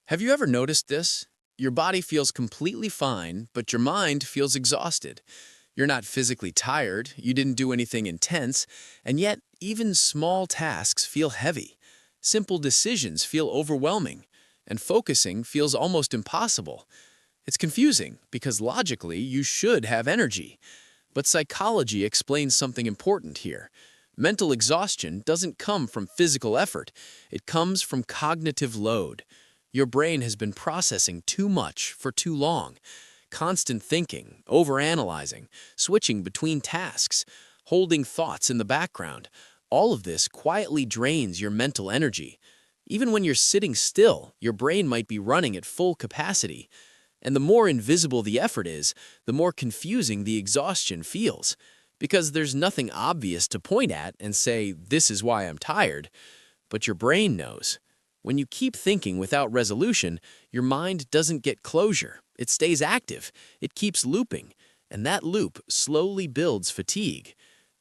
Have you ever noticed this? Your body feels completely fine, but your mind feels exhausted. You're not physically tired, you didn't do anything intense, and yet even small tasks feel heavy. Simple decisions feel overwhelming, and focusing feels almost impossible. It's confusing because logically you should have energy. But psychology explains something important here. Mental exhaustion doesn't come from physical effort, it comes from cognitive load. Your brain has been processing too much for too long. Constant thinking, overanalyzing, switching between tasks, holding thoughts in the background. All of this quietly drains your mental energy. Even when you're sitting still, your brain might be running at full capacity. And the more invisible the effort is, the more confusing the exhaustion feels. Because there's nothing obvious to point at and say, "This is why I'm tired." But your brain knows. When you keep thinking without resolution, your mind doesn't get closure. It stays active. It keeps looping. And that loop slowly builds fatigue.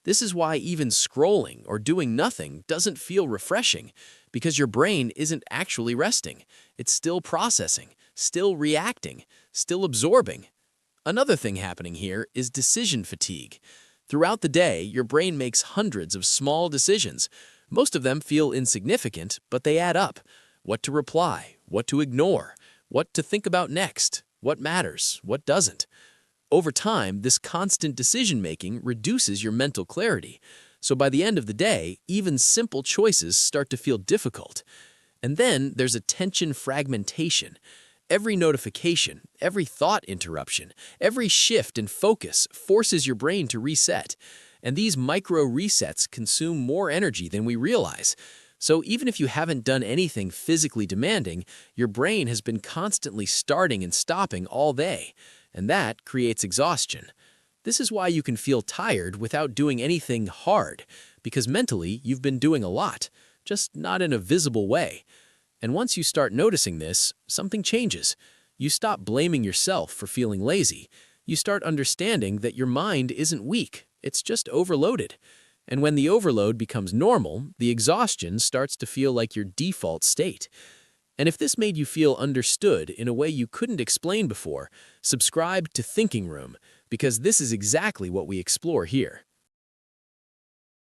This is why even scrolling or doing nothing doesn't feel refreshing, because your brain isn't actually resting. It's still processing, still reacting, still absorbing. Another thing happening here is decision fatigue. Throughout the day, your brain makes hundreds of small decisions. Most of them feel insignificant, but they add up. What to reply, what to ignore, what to think about next, what matters, what doesn't. Over time, this constant decision-making reduces your mental clarity. So by the end of the day, even simple choices start to feel difficult. And then there's attention fragmentation. Every notification, every thought interruption, every shift in focus forces your brain to reset. And these micro resets consume more energy than we realize. So even if you haven't done anything physically demanding, your brain has been constantly starting and stopping all day. And that creates exhaustion. This is why you can feel tired without doing anything hard, because mentally you've been doing a lot, just not in a visible way. And once you start noticing this, something changes. You stop blaming yourself for feeling lazy. You start understanding that your mind isn't weak, it's just overloaded. And when the overload becomes normal, the exhaustion starts to feel like your default state. And if this made you feel understood in a way you couldn't explain before, subscribe to Thinking Room, because this is exactly what we explore here.